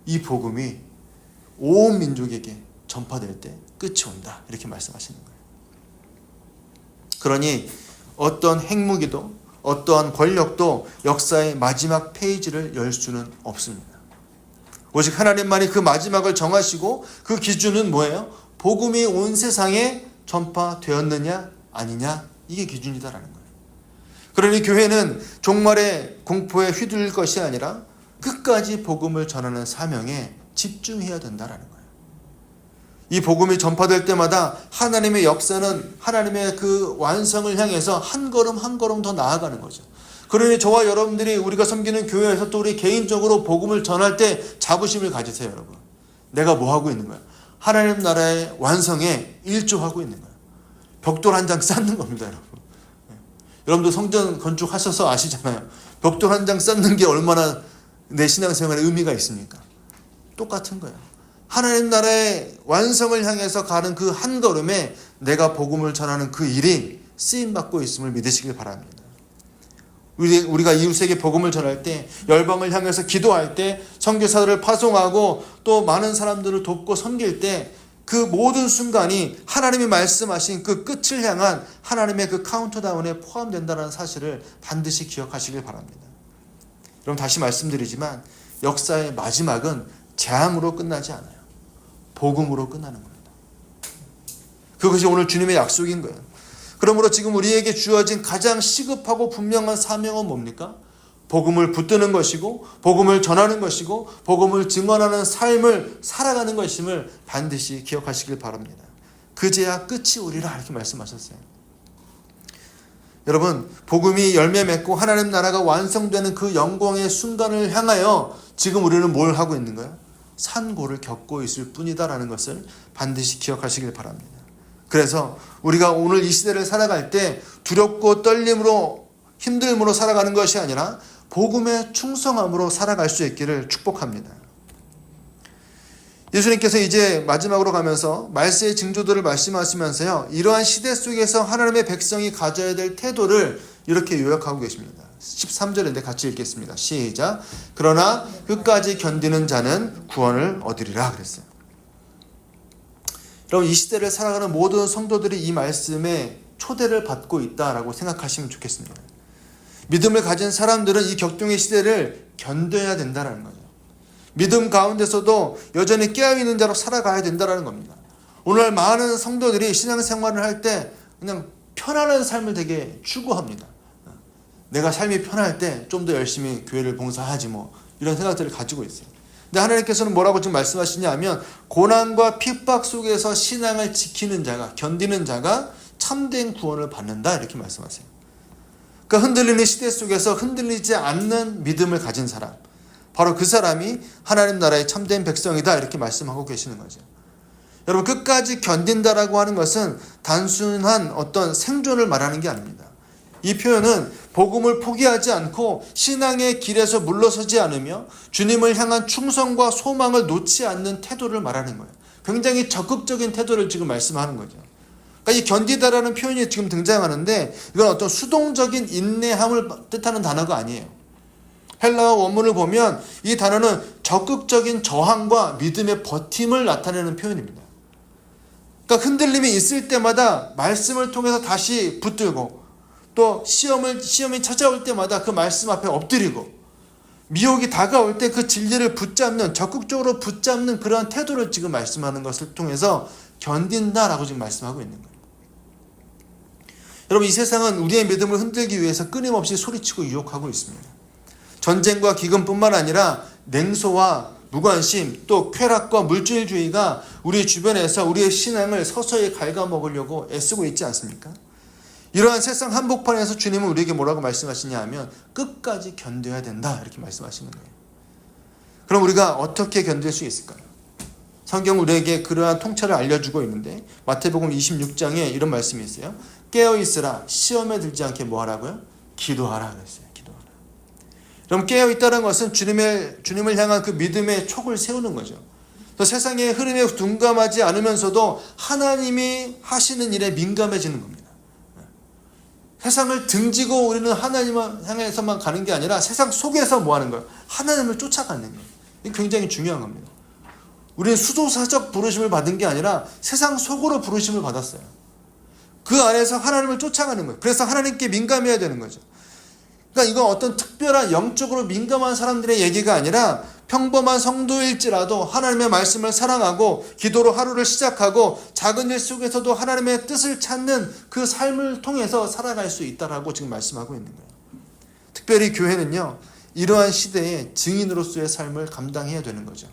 이 복음이 온 민족에게 전파될 때 끝이 온다. 이렇게 말씀하시는 거예요. 그러니 어떤 핵무기도 어떠한 권력도 역사의 마지막 페이지를 열 수는 없습니다. 오직 하나님만이 그 마지막을 정하시고 그 기준은 뭐예요? 복음이 온 세상에 전파되었느냐 아니냐, 이게 기준이다라는 거예요. 그러니 교회는 종말의 공포에 휘둘릴 것이 아니라 끝까지 복음을 전하는 사명에 집중해야 된다라는 거예요. 이 복음이 전파될 때마다 하나님의 역사는 하나님의 그 완성을 향해서 한 걸음 한 걸음 더 나아가는 거죠. 그러니 저와 여러분들이 우리가 섬기는 교회에서 또 우리 개인적으로 복음을 전할 때 자부심을 가지세요, 여러분. 내가 뭐 하고 있는 거야? 하나님 나라의 완성에 일조하고 있는 거예요. 벽돌 한 장 쌓는 겁니다, 여러분. 여러분도 성전 건축하셔서 아시잖아요. 벽돌 한 장 쌓는 게 얼마나 내 신앙생활에 의미가 있습니까? 똑같은 거예요. 하나님 나라의 완성을 향해서 가는 그 한 걸음에 내가 복음을 전하는 그 일이 쓰임받고 있음을 믿으시길 바랍니다. 우리가 이웃에게 복음을 전할 때, 열방을 향해서 기도할 때, 선교사들을 파송하고 또 많은 사람들을 돕고 섬길 때 그 모든 순간이 하나님이 말씀하신 그 끝을 향한 하나님의 그 카운트다운에 포함된다는 사실을 반드시 기억하시길 바랍니다. 그럼 다시 말씀드리지만 역사의 마지막은 재앙으로 끝나지 않아요. 복음으로 끝나는 겁니다. 그것이 오늘 주님의 약속인 거예요. 그러므로 지금 우리에게 주어진 가장 시급하고 분명한 사명은 뭡니까? 복음을 붙드는 것이고, 복음을 전하는 것이고, 복음을 증언하는 삶을 살아가는 것임을 반드시 기억하시길 바랍니다. 그제야 끝이 오리라 이렇게 말씀하셨어요. 여러분, 복음이 열매 맺고 하나님 나라가 완성되는 그 영광의 순간을 향하여 지금 우리는 뭘 하고 있는 거예요? 산고를 겪고 있을 뿐이다라는 것을 반드시 기억하시길 바랍니다. 그래서 우리가 오늘 이 시대를 살아갈 때 두렵고 떨림으로, 힘듦으로 살아가는 것이 아니라 복음의 충성함으로 살아갈 수 있기를 축복합니다. 예수님께서 이제 마지막으로 가면서 말세의 징조들을 말씀하시면서요, 이러한 시대 속에서 하나님의 백성이 가져야 될 태도를 이렇게 요약하고 계십니다. 13절인데 같이 읽겠습니다. 시작. 그러나 끝까지 견디는 자는 구원을 얻으리라 그랬어요. 여러분, 이 시대를 살아가는 모든 성도들이 이 말씀에 초대를 받고 있다라고 생각하시면 좋겠습니다. 믿음을 가진 사람들은 이 격동의 시대를 견뎌야 된다는 거죠. 믿음 가운데서도 여전히 깨어있는 자로 살아가야 된다는 겁니다. 오늘 많은 성도들이 신앙생활을 할 때 그냥 편안한 삶을 되게 추구합니다. 내가 삶이 편할 때 좀 더 열심히 교회를 봉사하지 뭐, 이런 생각들을 가지고 있어요. 근데 하나님께서는 뭐라고 지금 말씀하시냐 하면, 고난과 핍박 속에서 신앙을 지키는 자가, 견디는 자가 참된 구원을 받는다 이렇게 말씀하세요. 그러니까 흔들리는 시대 속에서 흔들리지 않는 믿음을 가진 사람, 바로 그 사람이 하나님 나라의 참된 백성이다 이렇게 말씀하고 계시는 거죠. 여러분, 끝까지 견딘다라고 하는 것은 단순한 어떤 생존을 말하는 게 아닙니다. 이 표현은 복음을 포기하지 않고 신앙의 길에서 물러서지 않으며 주님을 향한 충성과 소망을 놓지 않는 태도를 말하는 거예요. 굉장히 적극적인 태도를 지금 말씀하는 거죠. 그러니까 이 견디다라는 표현이 지금 등장하는데 이건 어떤 수동적인 인내함을 뜻하는 단어가 아니에요. 헬라어 원문을 보면 이 단어는 적극적인 저항과 믿음의 버팀을 나타내는 표현입니다. 그러니까 흔들림이 있을 때마다 말씀을 통해서 다시 붙들고 또 시험이 찾아올 때마다 그 말씀 앞에 엎드리고 미혹이 다가올 때 그 진리를 붙잡는 적극적으로 붙잡는 그러한 태도를 지금 말씀하는 것을 통해서 견딘다라고 지금 말씀하고 있는 거예요. 여러분 이 세상은 우리의 믿음을 흔들기 위해서 끊임없이 소리치고 유혹하고 있습니다. 전쟁과 기근뿐만 아니라 냉소와 무관심 또 쾌락과 물질주의가 우리 주변에서 우리의 신앙을 서서히 갉아먹으려고 애쓰고 있지 않습니까? 이러한 세상 한복판에서 주님은 우리에게 뭐라고 말씀하시냐 하면 끝까지 견뎌야 된다 이렇게 말씀하시는 거예요. 그럼 우리가 어떻게 견딜 수 있을까요? 성경 우리에게 그러한 통찰을 알려주고 있는데 마태복음 26장에 이런 말씀이 있어요. 깨어있으라 시험에 들지 않게 뭐 하라고요? 기도하라 그랬어요. 기도하라. 그럼 깨어있다는 것은 주님을 향한 그 믿음의 촉을 세우는 거죠. 세상의 흐름에 둔감하지 않으면서도 하나님이 하시는 일에 민감해지는 겁니다. 세상을 등지고 우리는 하나님을 향해서만 가는 게 아니라 세상 속에서 뭐 하는 거예요? 하나님을 쫓아가는 거예요. 이게 굉장히 중요한 겁니다. 우리는 수도사적 부르심을 받은 게 아니라 세상 속으로 부르심을 받았어요. 그 안에서 하나님을 쫓아가는 거예요. 그래서 하나님께 민감해야 되는 거죠. 그러니까 이건 어떤 특별한 영적으로 민감한 사람들의 얘기가 아니라 평범한 성도일지라도 하나님의 말씀을 사랑하고 기도로 하루를 시작하고 작은 일 속에서도 하나님의 뜻을 찾는 그 삶을 통해서 살아갈 수 있다라고 지금 말씀하고 있는 거예요. 특별히 교회는요, 이러한 시대의 증인으로서의 삶을 감당해야 되는 거죠.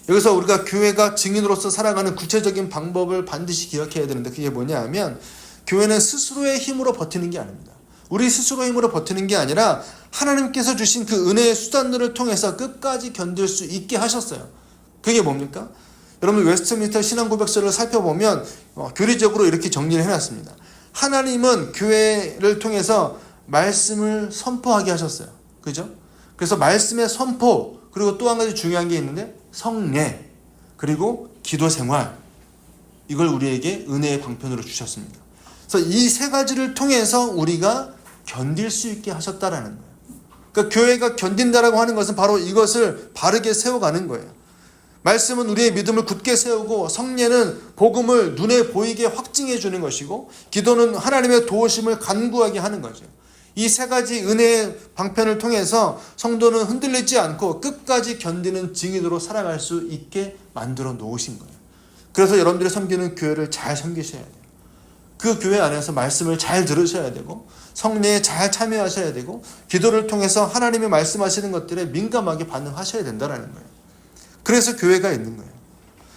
여기서 우리가 교회가 증인으로서 살아가는 구체적인 방법을 반드시 기억해야 되는데 그게 뭐냐 하면 교회는 스스로의 힘으로 버티는 게 아닙니다. 우리 스스로 힘으로 버티는 게 아니라 하나님께서 주신 그 은혜의 수단들을 통해서 끝까지 견딜 수 있게 하셨어요. 그게 뭡니까? 여러분 웨스트민스터 신앙고백서를 살펴보면 교리적으로 이렇게 정리를 해놨습니다. 하나님은 교회를 통해서 말씀을 선포하게 하셨어요. 그죠? 그래서 말씀의 선포 그리고 또 한 가지 중요한 게 있는데 성례 그리고 기도 생활 이걸 우리에게 은혜의 방편으로 주셨습니다. 그래서 이 세 가지를 통해서 우리가 견딜 수 있게 하셨다라는 거예요. 그러니까 교회가 견딘다라고 하는 것은 바로 이것을 바르게 세워가는 거예요. 말씀은 우리의 믿음을 굳게 세우고 성례는 복음을 눈에 보이게 확증해 주는 것이고 기도는 하나님의 도우심을 간구하게 하는 거죠. 이 세 가지 은혜의 방편을 통해서 성도는 흔들리지 않고 끝까지 견디는 증인으로 살아갈 수 있게 만들어 놓으신 거예요. 그래서 여러분들이 섬기는 교회를 잘 섬기셔야 돼요. 그 교회 안에서 말씀을 잘 들으셔야 되고 성례에 잘 참여하셔야 되고 기도를 통해서 하나님이 말씀하시는 것들에 민감하게 반응하셔야 된다는 거예요. 그래서 교회가 있는 거예요.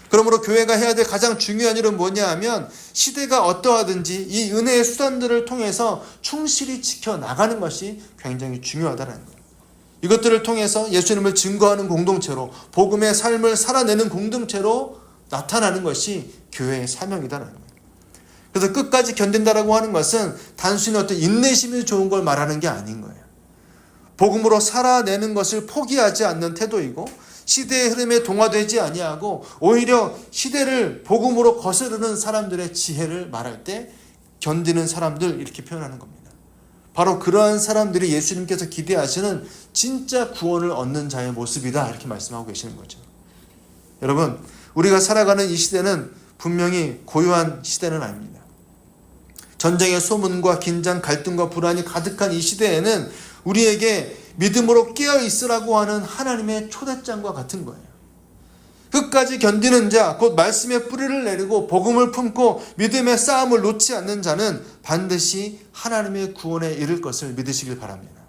그러므로 교회가 해야 될 가장 중요한 일은 뭐냐 하면 시대가 어떠하든지 이 은혜의 수단들을 통해서 충실히 지켜나가는 것이 굉장히 중요하다는 거예요. 이것들을 통해서 예수님을 증거하는 공동체로 복음의 삶을 살아내는 공동체로 나타나는 것이 교회의 사명이다라는 거예요. 그래서 끝까지 견딘다라고 하는 것은 단순히 어떤 인내심이 좋은 걸 말하는 게 아닌 거예요. 복음으로 살아내는 것을 포기하지 않는 태도이고 시대의 흐름에 동화되지 아니하고 오히려 시대를 복음으로 거스르는 사람들의 지혜를 말할 때 견디는 사람들 이렇게 표현하는 겁니다. 바로 그러한 사람들이 예수님께서 기대하시는 진짜 구원을 얻는 자의 모습이다 이렇게 말씀하고 계시는 거죠. 여러분 우리가 살아가는 이 시대는 분명히 고요한 시대는 아닙니다. 전쟁의 소문과 긴장, 갈등과 불안이 가득한 이 시대에는 우리에게 믿음으로 깨어있으라고 하는 하나님의 초대장과 같은 거예요. 끝까지 견디는 자, 곧 말씀의 뿌리를 내리고 복음을 품고 믿음의 싸움을 놓지 않는 자는 반드시 하나님의 구원에 이를 것을 믿으시길 바랍니다.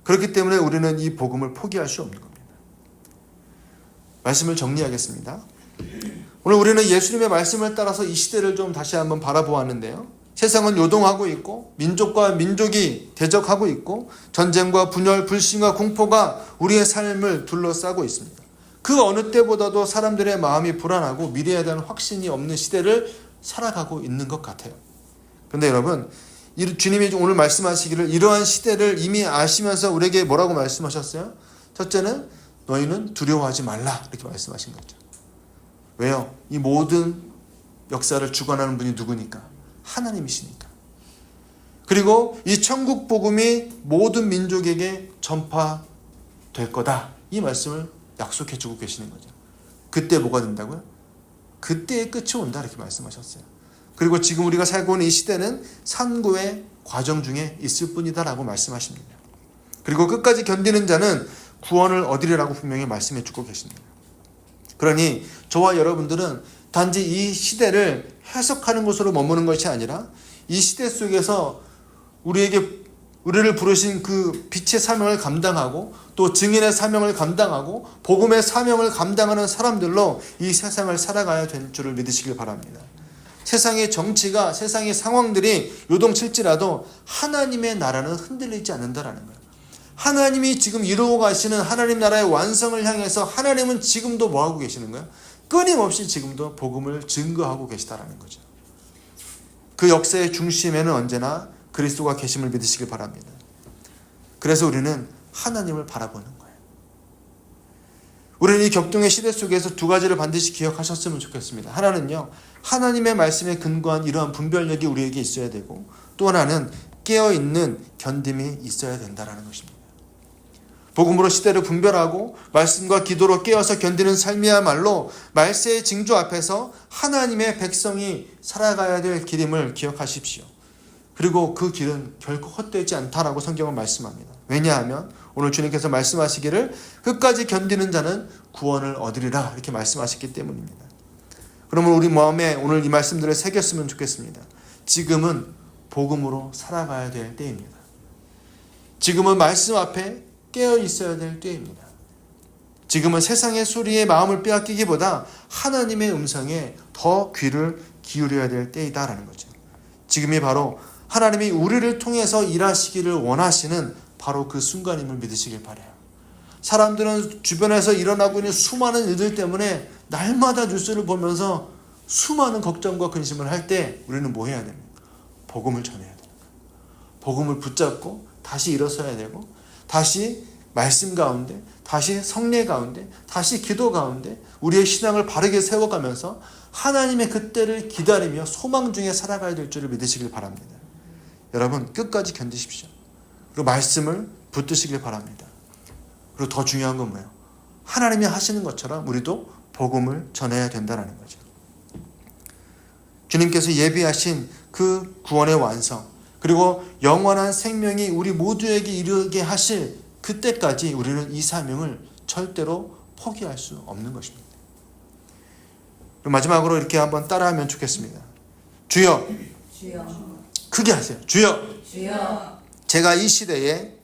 그렇기 때문에 우리는 이 복음을 포기할 수 없는 겁니다. 말씀을 정리하겠습니다. 오늘 우리는 예수님의 말씀을 따라서 이 시대를 좀 다시 한번 바라보았는데요. 세상은 요동하고 있고 민족과 민족이 대적하고 있고 전쟁과 분열, 불신과 공포가 우리의 삶을 둘러싸고 있습니다. 그 어느 때보다도 사람들의 마음이 불안하고 미래에 대한 확신이 없는 시대를 살아가고 있는 것 같아요. 그런데 여러분 주님이 오늘 말씀하시기를 이러한 시대를 이미 아시면서 우리에게 뭐라고 말씀하셨어요? 첫째는 너희는 두려워하지 말라 이렇게 말씀하신 거죠. 왜요? 이 모든 역사를 주관하는 분이 누구니까? 하나님이시니까. 그리고 이 천국 복음이 모든 민족에게 전파될 거다. 이 말씀을 약속해 주고 계시는 거죠. 그때 뭐가 된다고요? 그때의 끝이 온다 이렇게 말씀하셨어요. 그리고 지금 우리가 살고 있는 이 시대는 산고의 과정 중에 있을 뿐이다라고 말씀하십니다. 그리고 끝까지 견디는 자는 구원을 얻으리라고 분명히 말씀해 주고 계십니다. 그러니 저와 여러분들은 단지 이 시대를 해석하는 것으로 머무는 것이 아니라 이 시대 속에서 우리를 부르신 그 빛의 사명을 감당하고 또 증인의 사명을 감당하고 복음의 사명을 감당하는 사람들로 이 세상을 살아가야 될 줄을 믿으시길 바랍니다. 세상의 정치가 세상의 상황들이 요동칠지라도 하나님의 나라는 흔들리지 않는다라는 거예요. 하나님이 지금 이루어 가시는 하나님 나라의 완성을 향해서 하나님은 지금도 뭐하고 계시는 거예요? 끊임없이 지금도 복음을 증거하고 계시다라는 거죠. 그 역사의 중심에는 언제나 그리스도가 계심을 믿으시길 바랍니다. 그래서 우리는 하나님을 바라보는 거예요. 우리는 이 격동의 시대 속에서 두 가지를 반드시 기억하셨으면 좋겠습니다. 하나는요, 하나님의 말씀에 근거한 이러한 분별력이 우리에게 있어야 되고, 또 하나는 깨어있는 견딤이 있어야 된다는 것입니다. 복음으로 시대를 분별하고 말씀과 기도로 깨어서 견디는 삶이야말로 말세의 징조 앞에서 하나님의 백성이 살아가야 될 길임을 기억하십시오. 그리고 그 길은 결코 헛되지 않다라고 성경은 말씀합니다. 왜냐하면 오늘 주님께서 말씀하시기를 끝까지 견디는 자는 구원을 얻으리라 이렇게 말씀하셨기 때문입니다. 그러면 우리 마음에 오늘 이 말씀들을 새겼으면 좋겠습니다. 지금은 복음으로 살아가야 될 때입니다. 지금은 말씀 앞에 깨어 있어야 될 때입니다. 지금은 세상의 소리에 마음을 빼앗기기보다 하나님의 음성에 더 귀를 기울여야 될 때이다라는 거죠. 지금이 바로 하나님이 우리를 통해서 일하시기를 원하시는 바로 그 순간임을 믿으시길 바라요. 사람들은 주변에서 일어나고 있는 수많은 일들 때문에 날마다 뉴스를 보면서 수많은 걱정과 근심을 할 때 우리는 뭐 해야 됩니까? 복음을 전해야 됩니다. 복음을 붙잡고 다시 일어서야 되고 다시 말씀 가운데, 다시 성례 가운데, 다시 기도 가운데 우리의 신앙을 바르게 세워가면서 하나님의 그때를 기다리며 소망 중에 살아가야 될 줄을 믿으시길 바랍니다. 여러분 끝까지 견디십시오. 그리고 말씀을 붙드시길 바랍니다. 그리고 더 중요한 건 뭐예요? 하나님이 하시는 것처럼 우리도 복음을 전해야 된다는 거죠. 주님께서 예비하신 그 구원의 완성, 그리고 영원한 생명이 우리 모두에게 이르게 하실 그때까지 우리는 이 사명을 절대로 포기할 수 없는 것입니다. 그럼 마지막으로 이렇게 한번 따라하면 좋겠습니다. 주여, 주여, 크게 하세요. 주여, 주여, 제가 이 시대에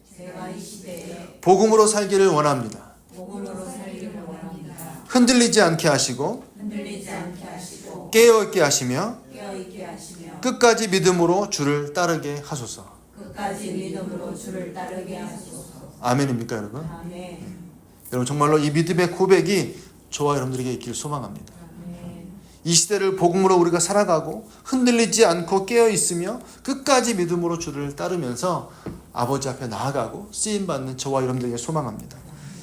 복음으로 살기를 원합니다. 살기를 원합니다. 흔들리지 않게 하시고 깨어있게 하시며 끝까지 믿음으로 주를 따르게 하소서. 아멘입니까 여러분? 아멘. 여러분 정말로 이 믿음의 고백이 저와 여러분들에게 있기를 소망합니다. 아멘. 이 시대를 복음으로 우리가 살아가고 흔들리지 않고 깨어있으며 끝까지 믿음으로 주를 따르면서 아버지 앞에 나아가고 쓰임받는 저와 여러분들에게 소망합니다.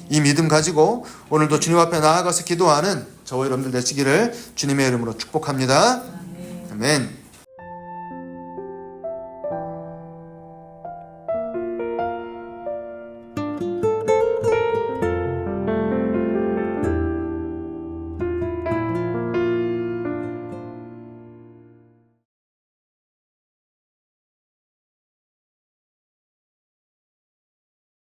이 믿음 가지고 오늘도 주님 앞에 나아가서 기도하는 저와 여러분들 되시기를 주님의 이름으로 축복합니다. 아멘. 아멘.